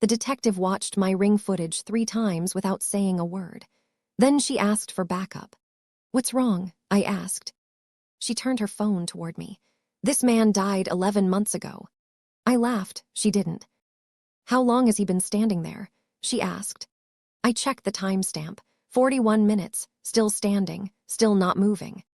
The detective watched my ring footage 3 times without saying a word. Then she asked for backup. "What's wrong?" I asked. She turned her phone toward me. "This man died 11 months ago." I laughed. She didn't. "How long has he been standing there?" she asked. I checked the timestamp. 41 minutes, still standing, still not moving.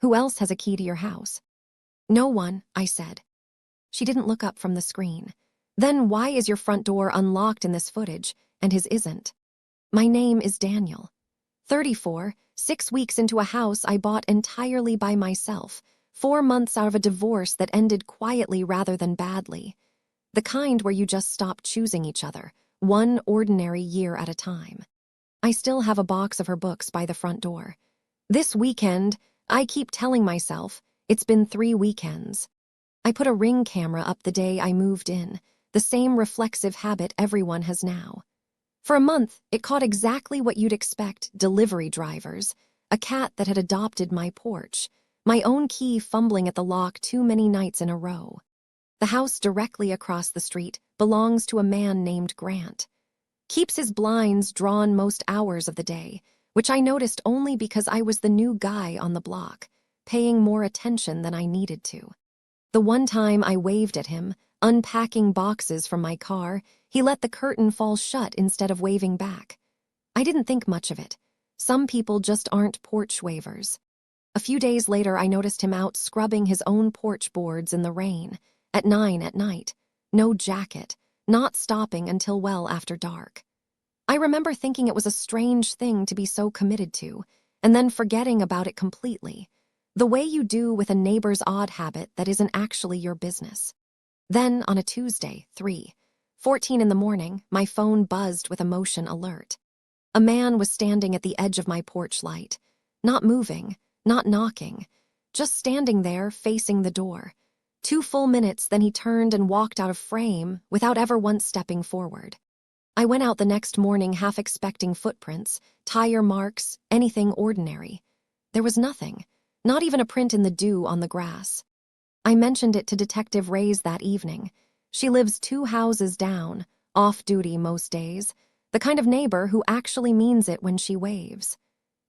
"Who else has a key to your house?" "No one," I said. She didn't look up from the screen. "Then why is your front door unlocked in this footage, and his isn't?" "My name is Daniel. 34, 6 weeks into a house I bought entirely by myself, 4 months out of a divorce that ended quietly rather than badly. The kind where you just stop choosing each other, one ordinary year at a time." I still have a box of her books by the front door. This weekend, I keep telling myself, it's been 3 weekends. I put a Ring camera up the day I moved in, the same reflexive habit everyone has now. For a month, it caught exactly what you'd expect: delivery drivers, a cat that had adopted my porch, my own key fumbling at the lock too many nights in a row. The house directly across the street belongs to a man named Grant. Keeps his blinds drawn most hours of the day, which I noticed only because I was the new guy on the block, paying more attention than I needed to. The one time I waved at him, unpacking boxes from my car, he let the curtain fall shut instead of waving back. I didn't think much of it. Some people just aren't porch wavers. A few days later, I noticed him out scrubbing his own porch boards in the rain, at 9 at night. No jacket, not stopping until well after dark. I remember thinking it was a strange thing to be so committed to, and then forgetting about it completely. The way you do with a neighbor's odd habit that isn't actually your business. Then, on a Tuesday, 3:14 in the morning, my phone buzzed with a motion alert. A man was standing at the edge of my porch light, not moving, not knocking, just standing there facing the door. 2 full minutes, then he turned and walked out of frame without ever once stepping forward. I went out the next morning half expecting footprints, tire marks, anything ordinary. There was nothing, not even a print in the dew on the grass. I mentioned it to Detective Reyes that evening. She lives 2 houses down, off duty most days, the kind of neighbor who actually means it when she waves.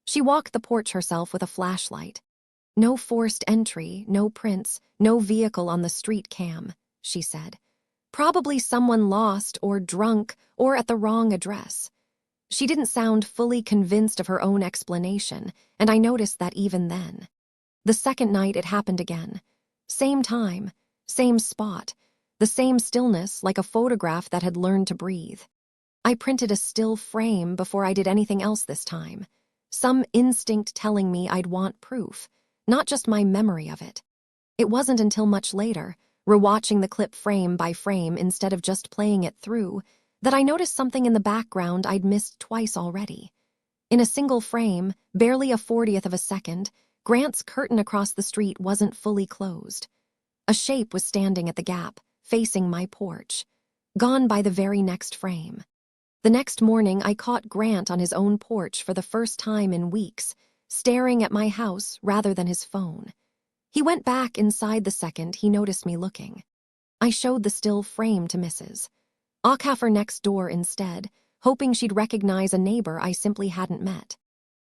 She walked the porch herself with a flashlight. "No forced entry, no prints, no vehicle on the street cam," she said. "Probably someone lost or drunk or at the wrong address." She didn't sound fully convinced of her own explanation, and I noticed that even then. The second night it happened again. Same time, same spot, the same stillness like a photograph that had learned to breathe. I printed a still frame before I did anything else this time. Some instinct telling me I'd want proof, not just my memory of it. It wasn't until much later, rewatching the clip frame by frame instead of just playing it through, that I noticed something in the background I'd missed twice already. In a single frame, barely a 40th of a second, Grant's curtain across the street wasn't fully closed. A shape was standing at the gap, facing my porch. Gone by the very next frame. The next morning, I caught Grant on his own porch for the first time in weeks, staring at my house rather than his phone. He went back inside the second he noticed me looking. I showed the still frame to Mrs. Ockhafer next door instead, hoping she'd recognize a neighbor I simply hadn't met.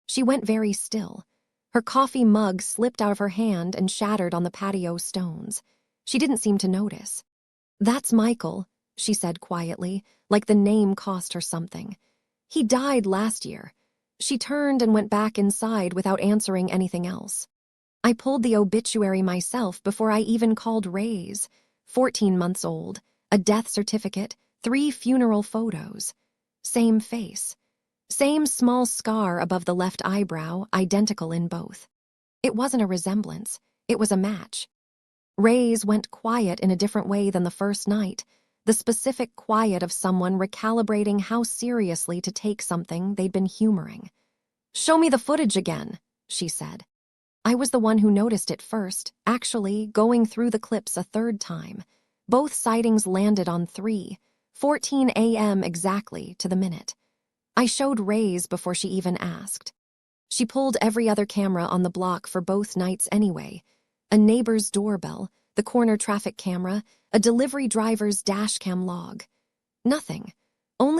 She went very still. Her coffee mug slipped out of her hand and shattered on the patio stones. She didn't seem to notice. "That's Michael," she said quietly, like the name cost her something. "He died last year." She turned and went back inside without answering anything else. I pulled the obituary myself before I even called Reyes. 14 months old, a death certificate, 3 funeral photos. Same face. Same small scar above the left eyebrow, identical in both. It wasn't a resemblance, it was a match. Reyes went quiet in a different way than the first night, the specific quiet of someone recalibrating how seriously to take something they'd been humoring. "Show me the footage again," she said. I was the one who noticed it first, actually, going through the clips a third time. Both sightings landed on 3:14 a.m. exactly to the minute. I showed Reyes before she even asked. She pulled every other camera on the block for both nights anyway. A neighbor's doorbell, the corner traffic camera, a delivery driver's dashcam log. Nothing.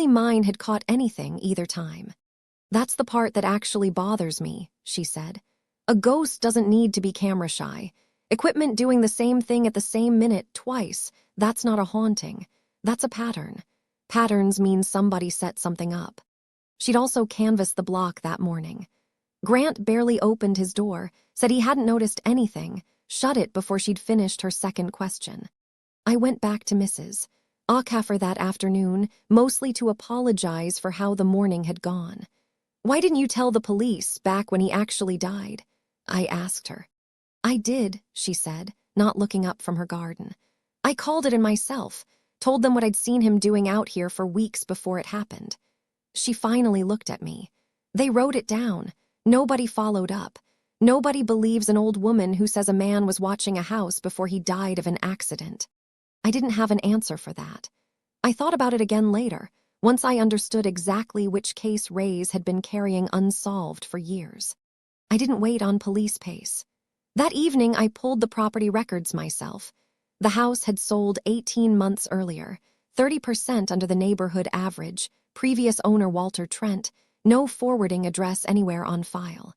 Only mine had caught anything either time. "That's the part that actually bothers me," she said. "A ghost doesn't need to be camera shy. Equipment doing the same thing at the same minute twice, that's not a haunting. That's a pattern. Patterns mean somebody set something up." She'd also canvassed the block that morning. Grant barely opened his door, said he hadn't noticed anything, shut it before she'd finished her second question. I went back to Mrs. Aucaffer that afternoon, mostly to apologize for how the morning had gone. "Why didn't you tell the police back when he actually died?" I asked her. "I did," she said, not looking up from her garden. "I called it in myself, told them what I'd seen him doing out here for weeks before it happened." She finally looked at me. "They wrote it down. Nobody followed up. Nobody believes an old woman who says a man was watching a house before he died of an accident." I didn't have an answer for that. I thought about it again later, once I understood exactly which case Ray's had been carrying unsolved for years. I didn't wait on police pace. That evening, I pulled the property records myself. The house had sold 18 months earlier, 30% under the neighborhood average, previous owner Walter Trent, no forwarding address anywhere on file.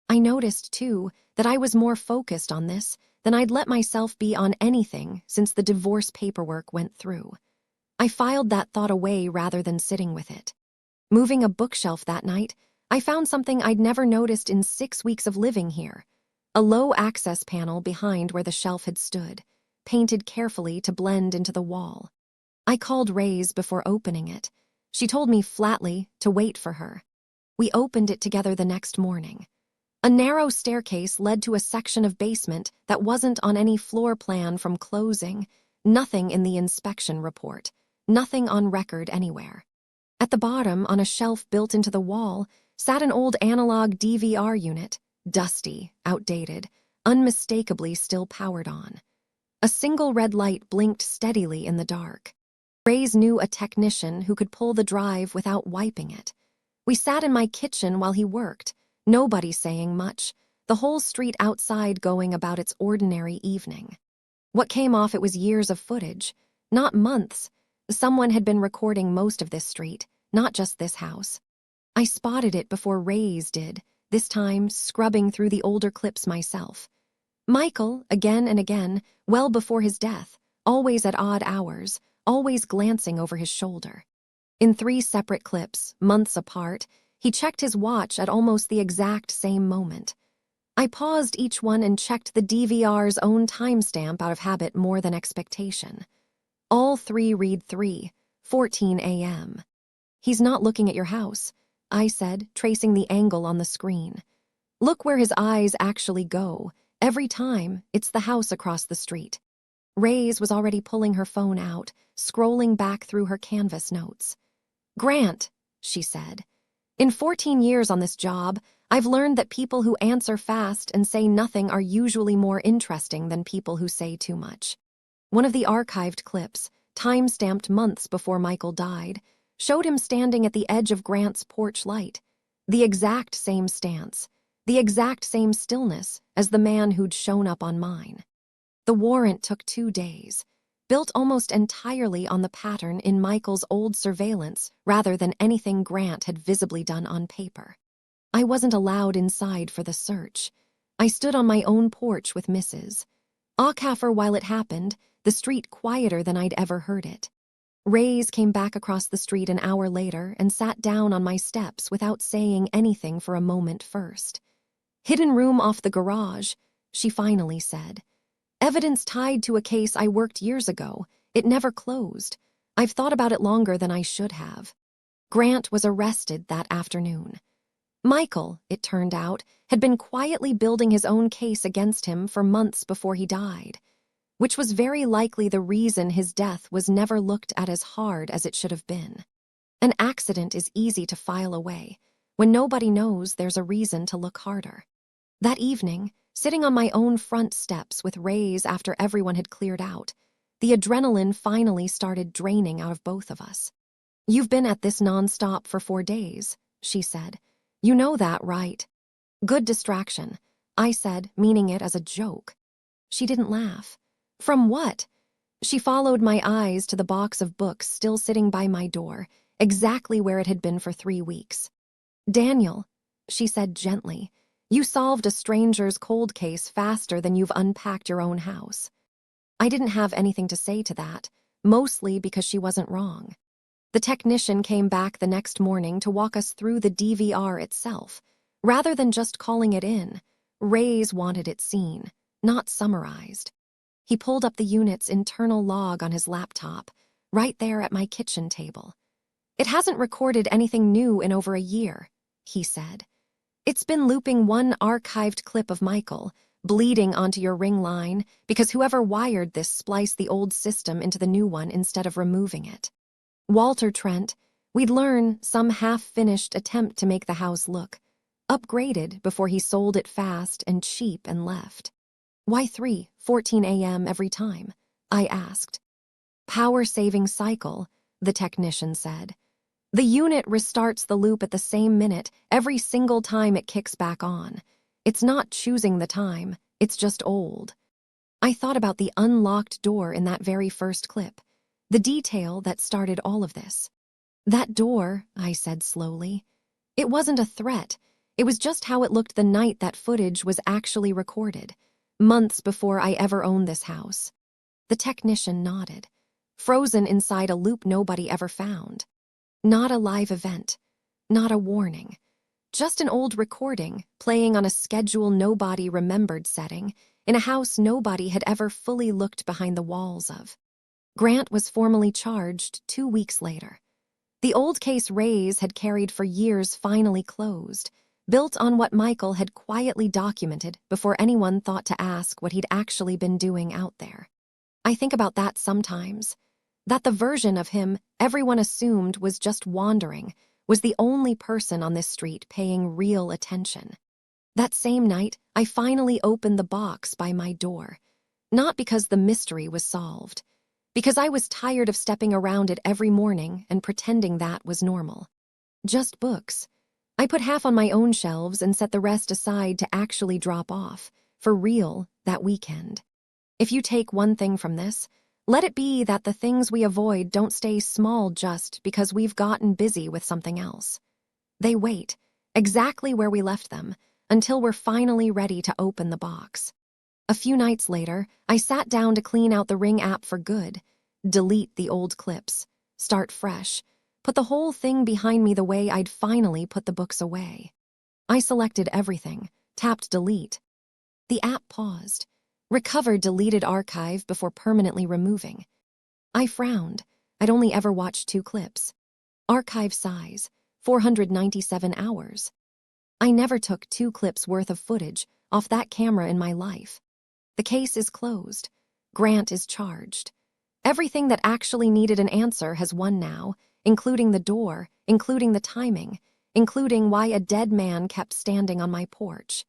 I noticed, too, that I was more focused on this than I'd let myself be on anything since the divorce paperwork went through. I filed that thought away rather than sitting with it. Moving a bookshelf that night, I found something I'd never noticed in 6 weeks of living here. A low access panel behind where the shelf had stood, painted carefully to blend into the wall. I called Ray's before opening it. She told me flatly to wait for her. We opened it together the next morning. A narrow staircase led to a section of basement that wasn't on any floor plan from closing, nothing in the inspection report, nothing on record anywhere. At the bottom, on a shelf built into the wall, sat an old analog DVR unit, dusty, outdated, unmistakably still powered on. A single red light blinked steadily in the dark. Ray's knew a technician who could pull the drive without wiping it. We sat in my kitchen while he worked, nobody saying much, the whole street outside going about its ordinary evening. What came off it was years of footage, not months. Someone had been recording most of this street, not just this house. I spotted it before Ray's did, this time scrubbing through the older clips myself. Michael, again and again, well before his death, always at odd hours, always glancing over his shoulder. In 3 separate clips, months apart, he checked his watch at almost the exact same moment. I paused each one and checked the DVR's own timestamp out of habit more than expectation. All 3 read 3:14 a.m. "He's not looking at your house," I said, tracing the angle on the screen. "Look where his eyes actually go. Every time, it's the house across the street." Ray's was already pulling her phone out, scrolling back through her Canvas notes. "Grant," she said, "in 14 years on this job, I've learned that people who answer fast and say nothing are usually more interesting than people who say too much." One of the archived clips, time-stamped months before Michael died, showed him standing at the edge of Grant's porch light. The exact same stance, the exact same stillness as the man who'd shown up on mine. The warrant took 2 days, built almost entirely on the pattern in Michael's old surveillance rather than anything Grant had visibly done on paper. I wasn't allowed inside for the search. I stood on my own porch with Mrs. Aucaffer while it happened, the street quieter than I'd ever heard it. Ray's came back across the street an hour later and sat down on my steps without saying anything for a moment first. "Hidden room off the garage," she finally said. "Evidence tied to a case I worked years ago. It never closed. I've thought about it longer than I should have." Grant was arrested that afternoon. Michael, it turned out, had been quietly building his own case against him for months before he died, which was very likely the reason his death was never looked at as hard as it should have been. An accident is easy to file away. When nobody knows, there's a reason to look harder. That evening, sitting on my own front steps with Ray's after everyone had cleared out, the adrenaline finally started draining out of both of us. "You've been at this nonstop for 4 days," she said. "You know that, right?" "Good distraction," I said, meaning it as a joke. She didn't laugh. "From what?" She followed my eyes to the box of books still sitting by my door, exactly where it had been for 3 weeks. "Daniel," she said gently, "you solved a stranger's cold case faster than you've unpacked your own house." I didn't have anything to say to that, mostly because she wasn't wrong. The technician came back the next morning to walk us through the DVR itself. Rather than just calling it in, Ray's wanted it seen, not summarized. He pulled up the unit's internal log on his laptop, right there at my kitchen table. "It hasn't recorded anything new in over a year," he said. "It's been looping one archived clip of Michael, bleeding onto your ring line, because whoever wired this spliced the old system into the new one instead of removing it. Walter Trent, we'd learn some half-finished attempt to make the house look upgraded before he sold it fast and cheap and left." "Why 3:14 a.m. every time?" I asked. "Power-saving cycle," the technician said. "The unit restarts the loop at the same minute every single time it kicks back on. It's not choosing the time, it's just old." I thought about the unlocked door in that very first clip, the detail that started all of this. "That door," I said slowly. "It wasn't a threat. It was just how it looked the night that footage was actually recorded, months before I ever owned this house." The technician nodded. "Frozen inside a loop nobody ever found. Not a live event. Not a warning. Just an old recording playing on a schedule nobody remembered setting in a house nobody had ever fully looked behind the walls of." Grant was formally charged 2 weeks later. The old case Ray's had carried for years finally closed, built on what Michael had quietly documented before anyone thought to ask what he'd actually been doing out there. I think about that sometimes, that the version of him everyone assumed was just wandering was the only person on this street paying real attention. That same night, I finally opened the box by my door, not because the mystery was solved, because I was tired of stepping around it every morning and pretending that was normal. Just books. I put half on my own shelves and set the rest aside to actually drop off, for real, that weekend. If you take one thing from this, let it be that the things we avoid don't stay small just because we've gotten busy with something else. They wait, exactly where we left them, until we're finally ready to open the box. A few nights later, I sat down to clean out the Ring app for good, delete the old clips, start fresh, put the whole thing behind me the way I'd finally put the books away. I selected everything, tapped delete. The app paused, recovered deleted archive before permanently removing. I frowned. I'd only ever watched 2 clips. Archive size, 497 hours. I never took 2 clips worth of footage off that camera in my life. The case is closed. Grant is charged. Everything that actually needed an answer has won now, including the door, including the timing, including why a dead man kept standing on my porch.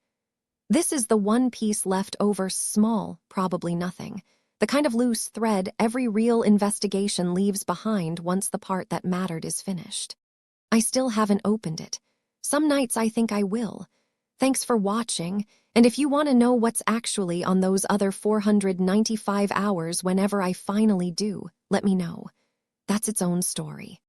This is the one piece left over, small, probably nothing, the kind of loose thread every real investigation leaves behind once the part that mattered is finished. I still haven't opened it. Some nights I think I will. Thanks for watching, and if you want to know what's actually on those other 495 hours whenever I finally do, let me know. That's its own story.